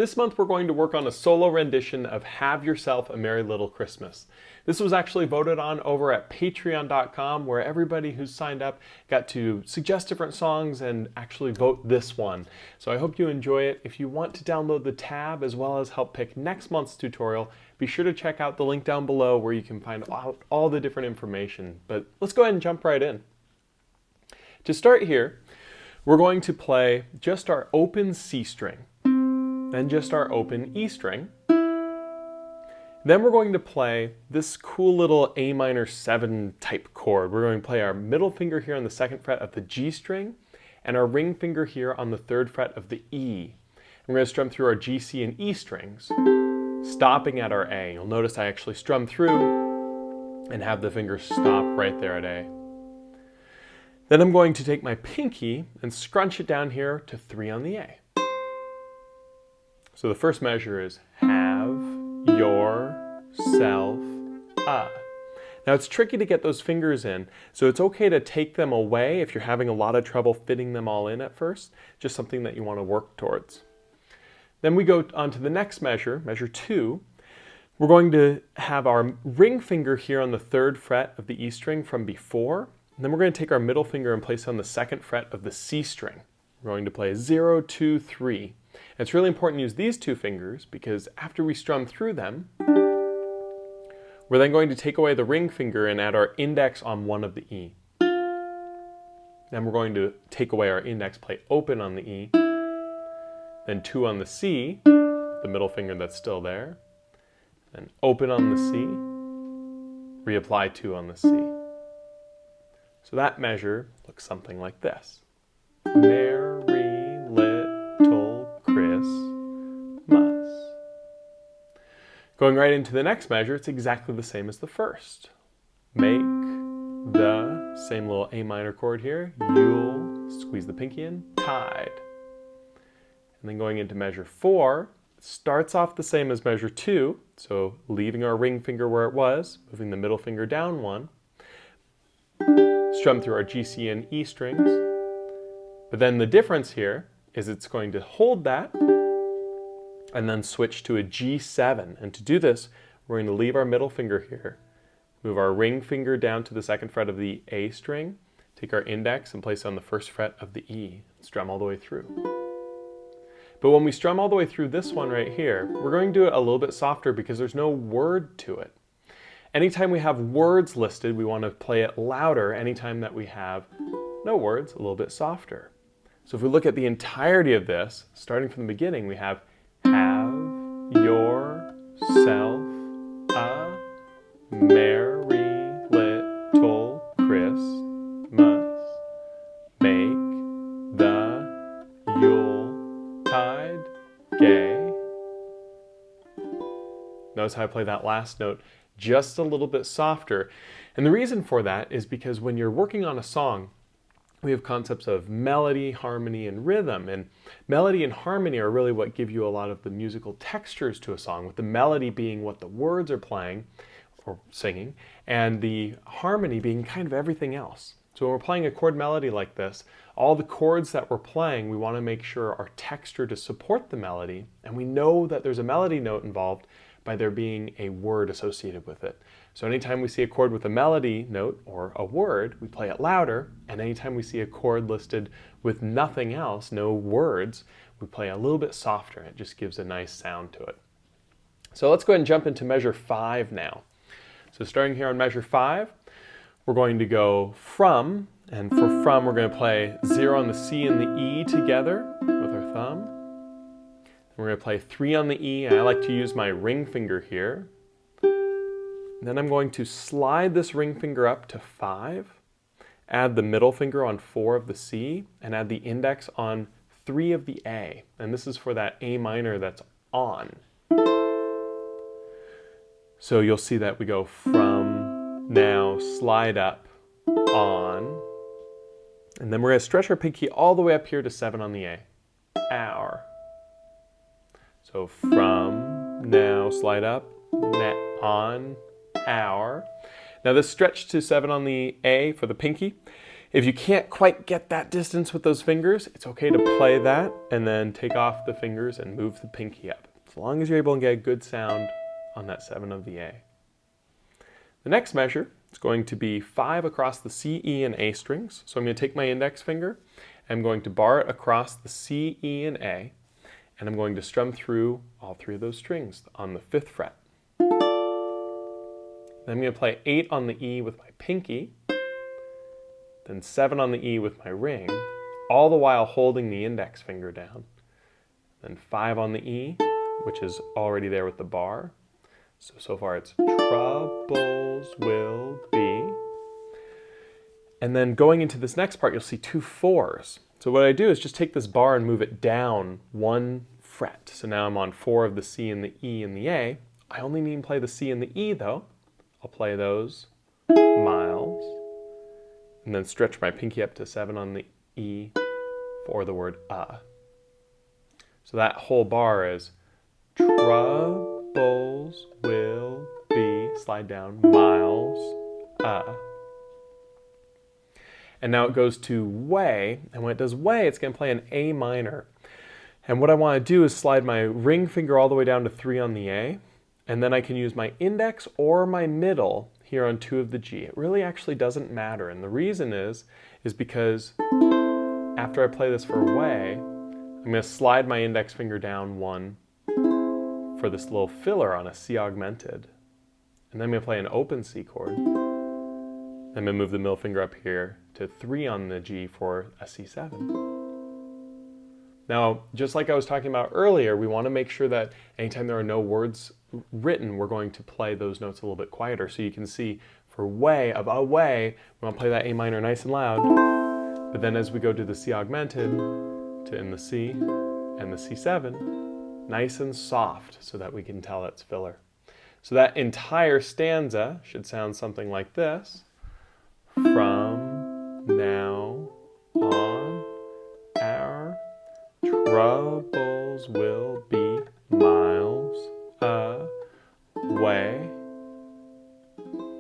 This month we're going to work on a solo rendition of Have Yourself a Merry Little Christmas. This was actually voted on over at patreon.com, where everybody who's signed up got to suggest different songs and actually vote this one. So I hope you enjoy it. If you want to download the tab as well as help pick next month's tutorial, be sure to check out the link down below where you can find out all the different information. But let's go ahead and jump right in. To start here, we're going to play just our open C string, then just our open E string. Then we're going to play this cool little A minor 7 type chord. We're going to play our middle finger here on the 2nd fret of the G string and our ring finger here on the 3rd fret of the E. We're going to strum through our G, C, and E strings, stopping at our A. You'll notice I actually strum through and have the finger stop right there at A. Then I'm going to take my pinky and scrunch it down here to 3 on the A. So the first measure is have yourself a. Now it's tricky to get those fingers in, so it's okay to take them away if you're having a lot of trouble fitting them all in at first, just something that you want to work towards. Then we go on to the next measure, measure 2. We're going to have our ring finger here on the 3rd fret of the E string from before, and then we're going to take our middle finger and place it on the 2nd fret of the C string. We're going to play 0, 2, 3. And it's really important to use these two fingers because after we strum through them, we're then going to take away the ring finger and add our index on one of the E. Then we're going to take away our index, play open on the E, then 2 on the C, the middle finger that's still there, then open on the C, reapply 2 on the C. So that measure looks something like this. Merry little Christmas. Going right into the next measure, it's exactly the same as the first. Make the same little A minor chord here. You'll squeeze the pinky in, tied. And then going into measure 4, starts off the same as measure 2, so leaving our ring finger where it was, moving the middle finger down 1. Strum through our G, C, and E strings. But then the difference here is it's going to hold that and then switch to a G7. And to do this, we're going to leave our middle finger here, move our ring finger down to the 2nd fret of the A string, take our index and place it on the 1st fret of the E, and strum all the way through. But when we strum all the way through this one right here, we're going to do it a little bit softer because there's no word to it. Anytime we have words listed, we want to play it louder. Anytime that we have no words, a little bit softer. So if we look at the entirety of this, starting from the beginning, we have yourself a merry little Christmas. Make the Yuletide gay. Notice how I play that last note just a little bit softer. And the reason for that is because when you're working on a song, we have concepts of melody, harmony, and rhythm. And melody and harmony are really what give you a lot of the musical textures to a song, with the melody being what the words are playing or singing, and the harmony being kind of everything else. So when we're playing a chord melody like this, all the chords that we're playing, we want to make sure are textured to support the melody, and we know that there's a melody note involved by there being a word associated with it. So anytime we see a chord with a melody note or a word, we play it louder, and anytime we see a chord listed with nothing else, no words, we play a little bit softer. It just gives a nice sound to it. So let's go ahead and jump into measure 5 now. So starting here on measure 5, we're going to go from, and for from we're going to play 0 on the C and the E together with our thumb. We're going to play 3 on the E, and I like to use my ring finger here. Then I'm going to slide this ring finger up to 5, add the middle finger on 4 of the C, and add the index on 3 of the A. And this is for that A minor that's on. So you'll see that we go from, now, slide up, on, and then we're going to stretch our pinky all the way up here to 7 on the A. Our. So from, now, slide up, on, our. Now this stretch to 7 on the A for the pinky If you can't quite get that distance with those fingers, it's okay to play that and then take off the fingers and move the pinky up. As long as you're able to get a good sound on that 7 of the A. The next measure is going to be 5 across the C, E, and A strings. So I'm going to take my index finger, I'm going to bar it across the C, E, and A, and I'm going to strum through all 3 of those strings on the 5th fret. Then I'm going to play 8 on the E with my pinky, then 7 on the E with my ring, all the while holding the index finger down. Then 5 on the E, which is already there with the bar. So far it's troubles will be. And then going into this next part, you'll see 2 4s. So what I do is just take this bar and move it down 1 fret. So now I'm on 4 of the C and the E and the A. I only need to play the C and the E though. I'll play those miles. And then stretch my pinky up to 7 on the E for the word So that whole bar is troubles will be, slide down, miles, And now it goes to way, and when it does way, it's going to play an A minor. And what I want to do is slide my ring finger all the way down to 3 on the A, and then I can use my index or my middle here on 2 of the G. It really actually doesn't matter, and the reason is because after I play this for way, I'm going to slide my index finger down 1 for this little filler on a C augmented. And then I'm going to play an open C chord. I'm going to move the middle finger up here to 3 on the G for a C7. Now, just like I was talking about earlier, we want to make sure that anytime there are no words written, we're going to play those notes a little bit quieter. So you can see for way, of a way, we want to play that A minor nice and loud. But then as we go to the C augmented, to in the C and the C7, nice and soft so that we can tell it's filler. So that entire stanza should sound something like this. From now on, our troubles will be miles away.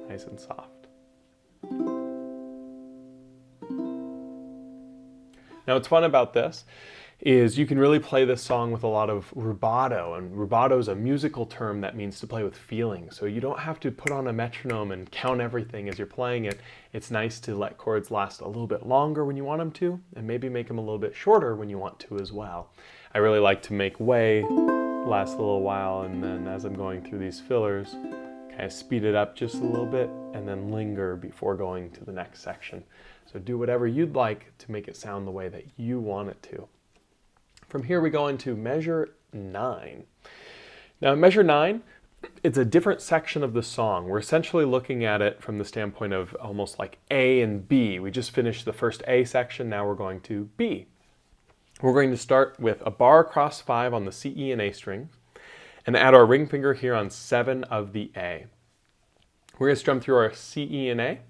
Nice and soft. Now what's fun about this is you can really play this song with a lot of rubato, and rubato is a musical term that means to play with feeling. So you don't have to put on a metronome and count everything as you're playing it. It's nice to let chords last a little bit longer when you want them to, and maybe make them a little bit shorter when you want to as well. I really like to make way last a little while, and then as I'm going through these fillers, kind of speed it up just a little bit and then linger before going to the next section. So do whatever you'd like to make it sound the way that you want it to. From here we go into measure 9. Now in measure 9, it's a different section of the song. We're essentially looking at it from the standpoint of almost like A and B. We just finished the first A section, now we're going to B. We're going to start with a bar across 5 on the C, E, and A strings, and add our ring finger here on 7 of the A. We're going to strum through our C, E, and A.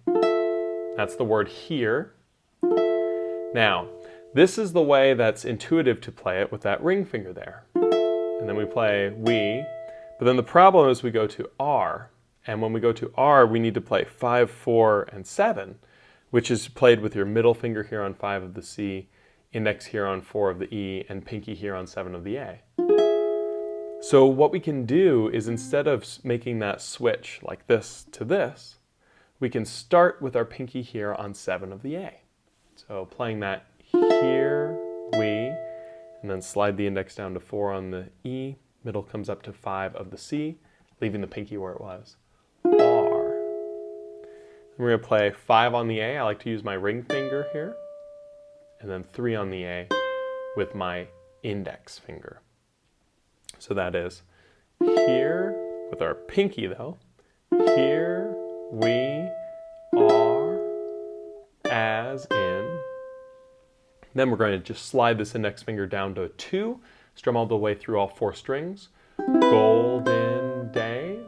That's the word here. Now, this is the way that's intuitive to play it with that ring finger there. And then we play we, but then the problem is we go to R. And when we go to R, we need to play 5, 4, and 7, which is played with your middle finger here on 5 of the C, index here on 4 of the E, and pinky here on 7 of the A. So what we can do is instead of making that switch like this to this, we can start with our pinky here on 7 of the A. So playing that here, we, and then slide the index down to 4 on the E, middle comes up to 5 of the C, leaving the pinky where it was, R. We're going to play 5 on the A. I like to use my ring finger here, and then 3 on the A with my index finger. So that is here, with our pinky though, here we are, as in. Then we're going to just slide this index finger down to 2, strum all the way through all 4 strings, golden days.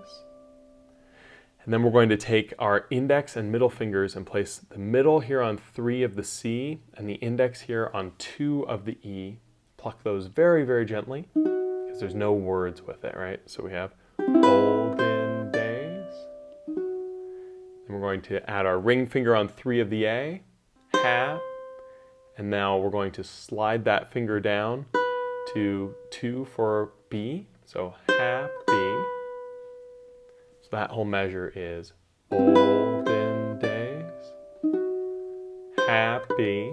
And then we're going to take our index and middle fingers and place the middle here on 3 of the C and the index here on 2 of the E. Pluck those very, very gently because there's no words with it, right? So we have golden days. Then we're going to add our ring finger on 3 of the A, tap, and now we're going to slide that finger down to 2 for B. So happy. So that whole measure is olden days, happy.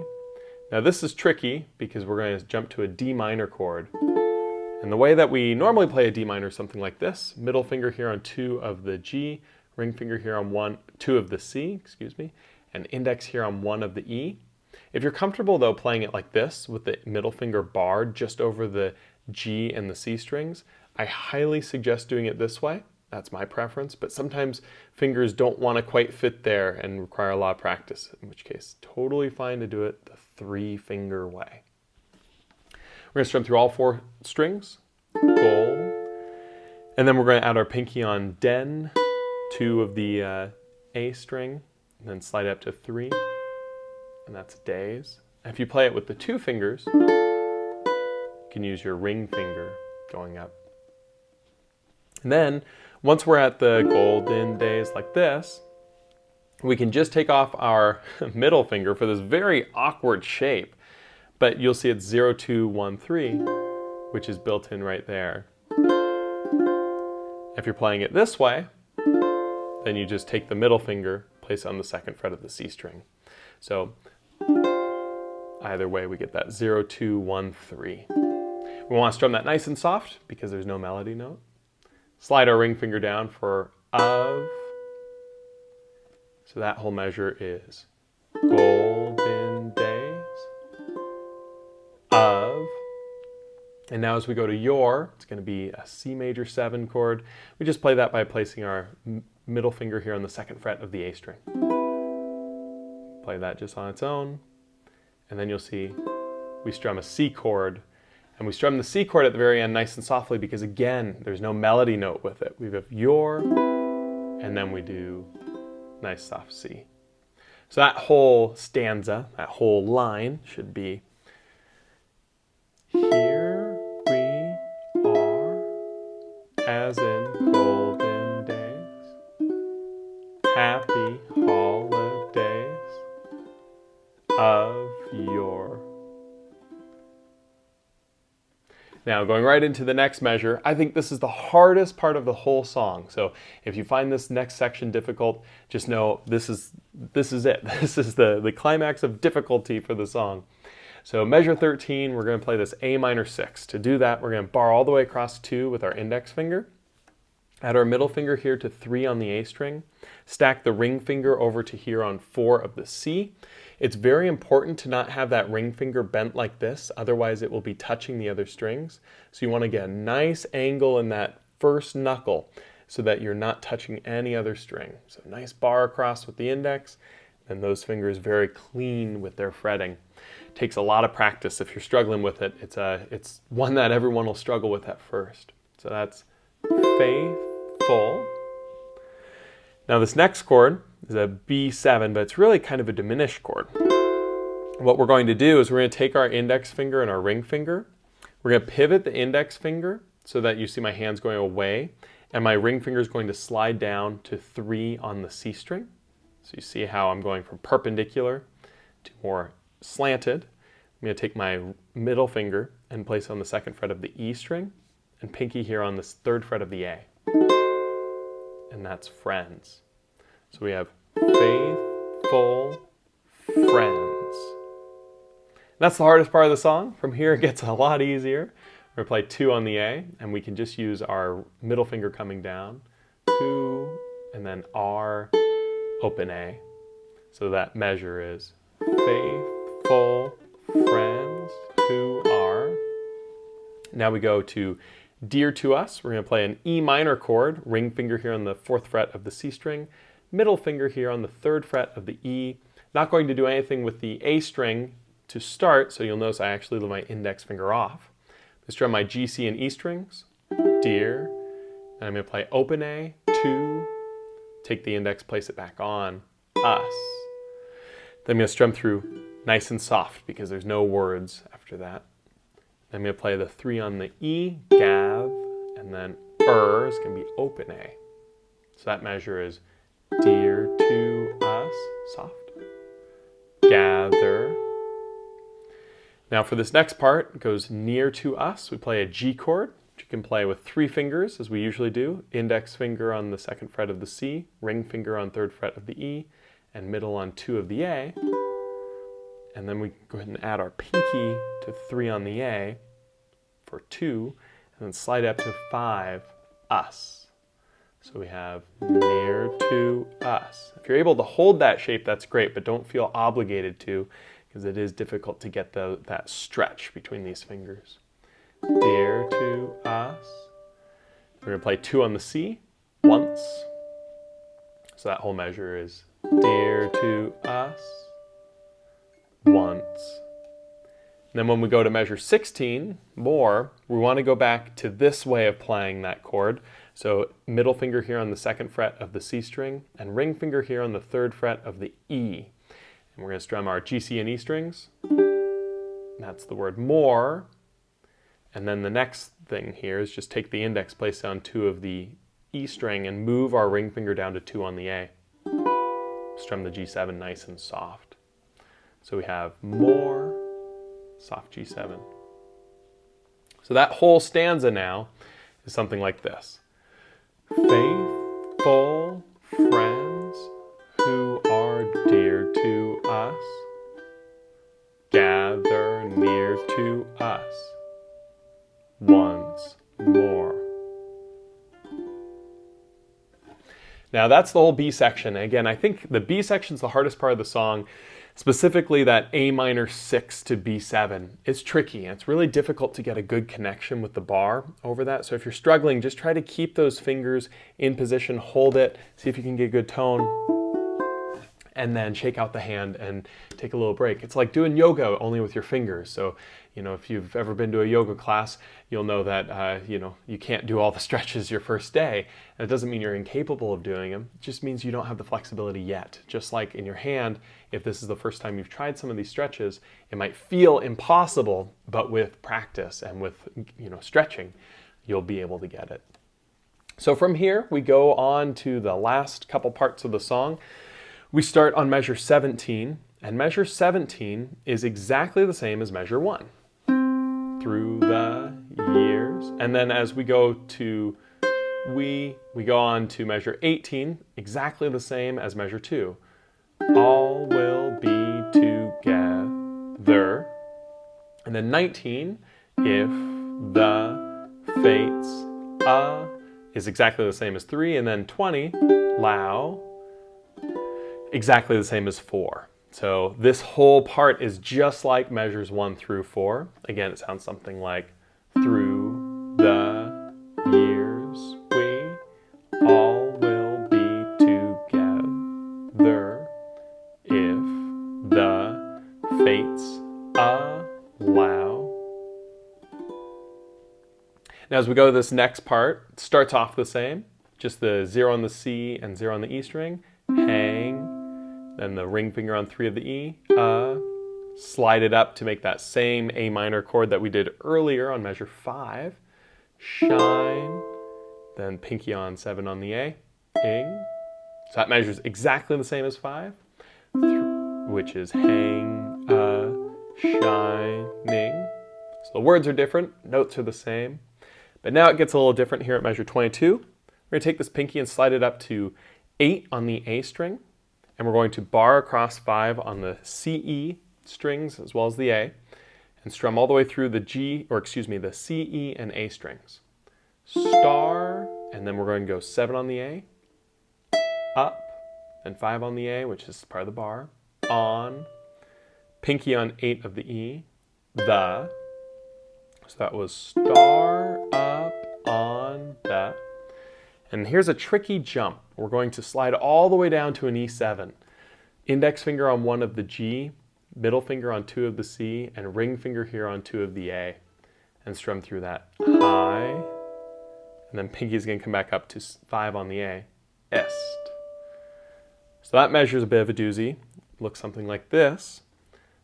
Now this is tricky because we're going to jump to a D minor chord. And the way that we normally play a D minor is something like this. Middle finger here on 2 of the G, ring finger here on 2 of the C, and index here on 1 of the E. If you're comfortable though playing it like this with the middle finger barred just over the G and the C strings, I highly suggest doing it this way. That's my preference, but sometimes fingers don't want to quite fit there and require a lot of practice, in which case totally fine to do it the 3-finger way. We're going to strum through all 4 strings, gold, and then we're going to add our pinky on den, 2 of the A string, and then slide up to 3, and that's days. And if you play it with the 2 fingers, you can use your ring finger going up. And then, once we're at the golden days like this, we can just take off our middle finger for this very awkward shape. But you'll see it's 0, 2, 1, 3, which is built in right there. If you're playing it this way, then you just take the middle finger, place it on the 2nd fret of the C string. So either way, we get that 0, 2, 1, 3. We want to strum that nice and soft because there's no melody note. Slide our ring finger down for of. So that whole measure is golden days, of. And now as we go to your, it's going to be a C major 7 chord. We just play that by placing our middle finger here on the 2nd fret of the A string. Play that just on its own. And then you'll see we strum a C chord. And we strum the C chord at the very end nice and softly because, again, there's no melody note with it. We have your, and then we do nice soft C. So that whole stanza, that whole line should be, here we are, as in golden days, happy holidays of your. Now, going right into the next measure, I think this is the hardest part of the whole song. So if you find this next section difficult, just know this is it. This is the climax of difficulty for the song. So measure 13, we're going to play this A minor 6. To do that, we're going to bar all the way across 2 with our index finger. Add our middle finger here to 3 on the A string. Stack the ring finger over to here on 4 of the C. It's very important to not have that ring finger bent like this, otherwise it will be touching the other strings. So you want to get a nice angle in that first knuckle so that you're not touching any other string. So nice bar across with the index, and those fingers very clean with their fretting. It takes a lot of practice. If you're struggling with it, it's one that everyone will struggle with at first. So that's faithful. Now this next chord is a B7, but it's really kind of a diminished chord. What we're going to do is we're going to take our index finger and our ring finger. We're going to pivot the index finger so that you see my hands going away, and my ring finger is going to slide down to 3 on the C string. So you see how I'm going from perpendicular to more slanted. I'm going to take my middle finger and place it on the 2nd fret of the E string, and pinky here on the 3rd fret of the A. And that's friends. So we have faithful friends. And that's the hardest part of the song. From here it gets a lot easier. We're going to play 2 on the A, and we can just use our middle finger coming down, 2, and then R, open A. So that measure is faithful friends who are. Now we go to Dear to Us. We're going to play an E minor chord, ring finger here on the 4th fret of the C string, middle finger here on the 3rd fret of the E. Not going to do anything with the A string to start, so you'll notice I actually leave my index finger off. I strum my G, C, and E strings, Dear, and I'm going to play open A, 2, take the index, place it back on, Us. Then I'm going to strum through nice and soft because there's no words after that. I'm going to play the 3 on the E, Gav, and then is going to be open A. So that measure is Dear to Us, soft, gather Now for this next part, it goes near to us. We play a G chord, which you can play with 3 fingers, as we usually do. Index finger on the 2nd fret of the C, ring finger on 3rd fret of the E, and middle on 2 of the A. And then we go ahead and add our pinky to 3 on the A for 2, and then slide up to 5, us. So we have near to us. If you're able to hold that shape, that's great, but don't feel obligated to, because it is difficult to get that stretch between these fingers. Near to us. We're going to play 2 on the C once. So that whole measure is dear to us once. And then when we go to measure 16, more, we want to go back to this way of playing that chord. So middle finger here on the 2nd fret of the C string, and ring finger here on the 3rd fret of the E. And we're going to strum our G, C, and E strings. That's the word more. And then the next thing here is just take the index, place down 2 of the E string, and move our ring finger down to 2 on the A. Strum the G7 nice and soft. So we have more, soft G7. So that whole stanza now is something like this. Faithful friends who are dear to us, gather near to us once more. Now that's the whole B section. Again, I think the B section is the hardest part of the song, specifically that A minor 6 to B7. It's tricky. It's really difficult to get a good connection with the bar over that. So if you're struggling, just try to keep those fingers in position, hold it, see if you can get a good tone, and then shake out the hand and take a little break. It's like doing yoga only with your fingers. So, if you've ever been to a yoga class, you'll know that, you can't do all the stretches your first day. And it doesn't mean you're incapable of doing them. It just means you don't have the flexibility yet. Just like in your hand, if this is the first time you've tried some of these stretches, it might feel impossible, but with practice and with, stretching, you'll be able to get it. So from here, we go on to the last couple parts of the song. We start on measure 17, and measure 17 is exactly the same as measure 1. Through the years. And then as we go to we go on to measure 18, exactly the same as measure 2. All will be together. And then 19, if the fates is exactly the same as 3. And then 20, lao, exactly the same as 4. So this whole part is just like measures 1 through 4. Again, it sounds something like through the years we all will be together if the fates allow. Now as we go to this next part, it starts off the same, just the 0 on the C and 0 on the E string, hang, then the ring finger on 3 of the E, slide it up to make that same A minor chord that we did earlier on measure 5, shine, then pinky on 7 on the A, ing. So that measures exactly the same as 5, which is hang, shining. So the words are different, notes are the same, but now it gets a little different here at measure 22. We're going to take this pinky and slide it up to 8 on the A string, and we're going to bar across 5 on the CE strings as well as the A, and strum all the way through the the C, E, and A strings. Star, and then we're going to go 7 on the A, up, and 5 on the A, which is part of the bar, on, pinky on 8 of the E, the, so that was star, up, on, the. And here's a tricky jump. We're going to slide all the way down to an E7. Index finger on 1 of the G, middle finger on 2 of the C, and ring finger here on 2 of the A. And strum through that high. And then pinky's going to come back up to 5 on the A. Est. So that measures a bit of a doozy. Looks something like this.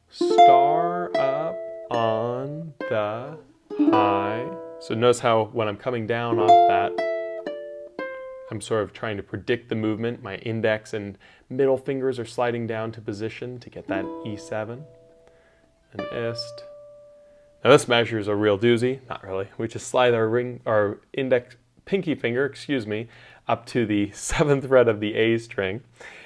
Star up on the high. So notice how when I'm coming down off that, I'm sort of trying to predict the movement. My index and middle fingers are sliding down to position to get that E7. And est, Now this measure is a real doozy. Not really. We just slide our pinky finger, up to the 7th fret of the A string,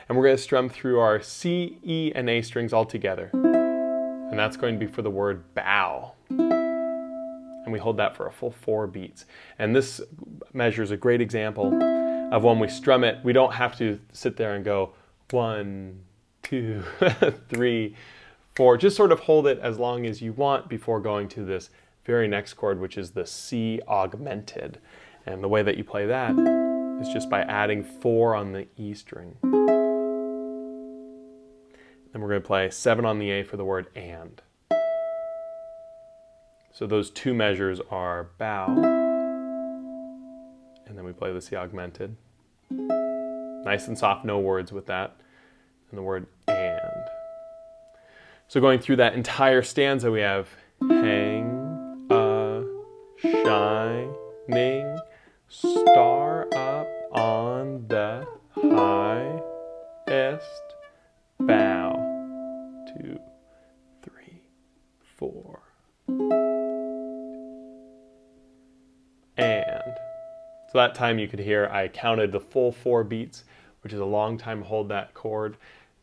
and we're going to strum through our C, E, and A strings all together. And that's going to be for the word bow. And we hold that for a full 4 beats. And this measure is a great example of when we strum it, we don't have to sit there and go 1, 2, 3, 4. Just sort of hold it as long as you want before going to this very next chord, which is the C augmented. And the way that you play that is just by adding 4 on the E string. Then we're going to play 7 on the A for the word and. So those 2 measures are bow, and then we play the C augmented. Nice and soft, no words with that. And the word and. So going through that entire stanza, we have hang a shining star up on the highest bough. 2, 3, 4. And. So that time you could hear I counted the full 4 beats, which is a long time to hold that chord.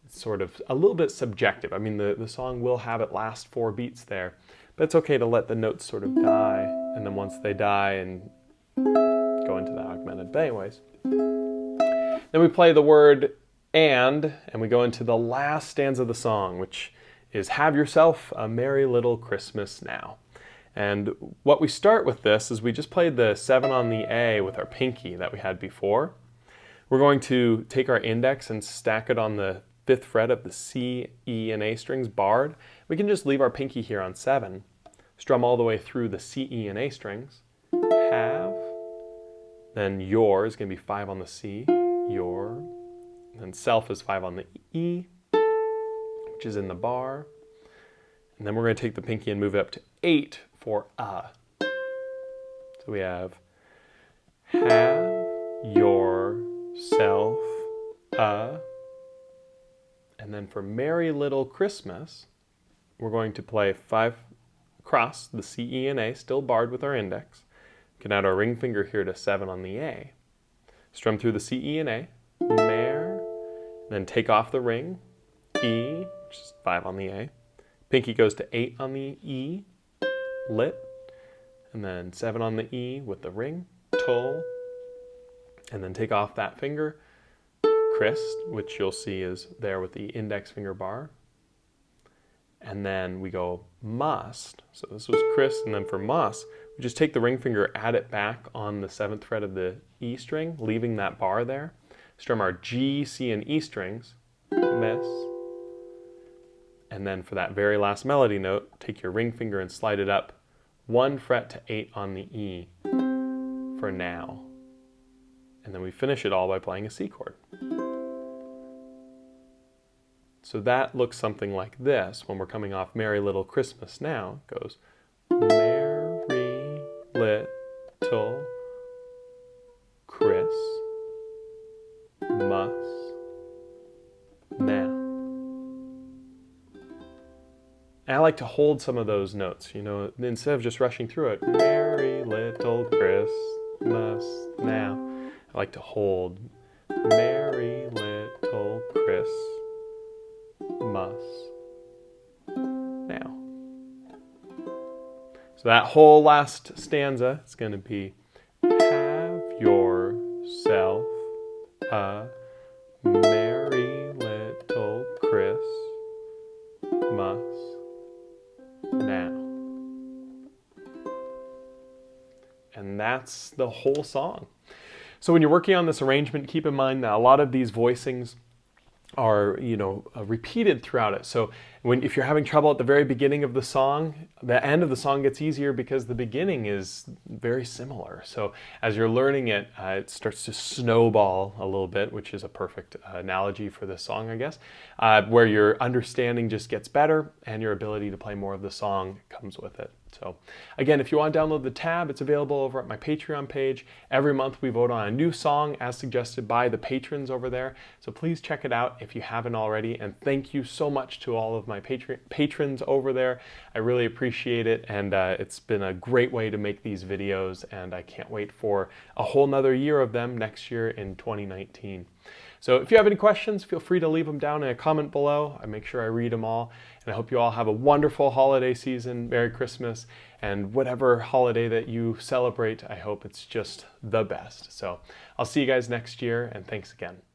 It's sort of a little bit subjective. I mean, the song will have it last 4 beats there, but it's okay to let the notes sort of die, and then once they die and go into the augmented. But anyways, then we play the word and we go into the last stanza of the song, which is have yourself a merry little Christmas now. And what we start with this is we just played the 7 on the A with our pinky that we had before. We're going to take our index and stack it on the 5th fret of the C, E, and A strings barred. We can just leave our pinky here on 7, strum all the way through the C, E, and A strings, have, then your is going to be 5 on the C, your, and then self is 5 on the E, which is in the bar, and then we're going to take the pinky and move it up to 8 for So we have yourself a. And then for Merry Little Christmas, we're going to play 5 across the C, E, and A, still barred with our index. We can add our ring finger here to 7 on the A. Strum through the C, E, and A, Mer, then take off the ring, E, which is 5 on the A. Pinky goes to 8 on the E, lit, and then 7 on the E with the ring, tull, and then take off that finger, Christ, which you'll see is there with the index finger bar. And then we go must. So this was Christ, and then for must, we just take the ring finger, add it back on the 7th fret of the E string, leaving that bar there. Strum our G, C, and E strings, miss. And then for that very last melody note, take your ring finger and slide it up 1 fret to 8 on the E for now. And then we finish it all by playing a C chord. So that looks something like this when we're coming off Merry Little Christmas Now. It goes Merry Little Christmas Now. And I like to hold some of those notes, instead of just rushing through it. Merry Little Christmas Now. I like to hold Merry Little Christmas now. So that whole last stanza is going to be have yourself a merry little Christmas now. And that's the whole song. So when you're working on this arrangement, keep in mind that a lot of these voicings are, repeated throughout it. So if you're having trouble at the very beginning of the song, the end of the song gets easier because the beginning is very similar. So as you're learning it, it starts to snowball a little bit, which is a perfect analogy for this song, I guess, where your understanding just gets better and your ability to play more of the song comes with it. So again, if you want to download the tab, it's available over at my Patreon page. Every month we vote on a new song as suggested by the patrons over there. So please check it out if you haven't already. And thank you so much to all of my patrons over there. I really appreciate it. And it's been a great way to make these videos. And I can't wait for a whole nother year of them next year in 2019. So if you have any questions, feel free to leave them down in a comment below. I make sure I read them all. And I hope you all have a wonderful holiday season. Merry Christmas. And whatever holiday that you celebrate, I hope it's just the best. So I'll see you guys next year, and thanks again.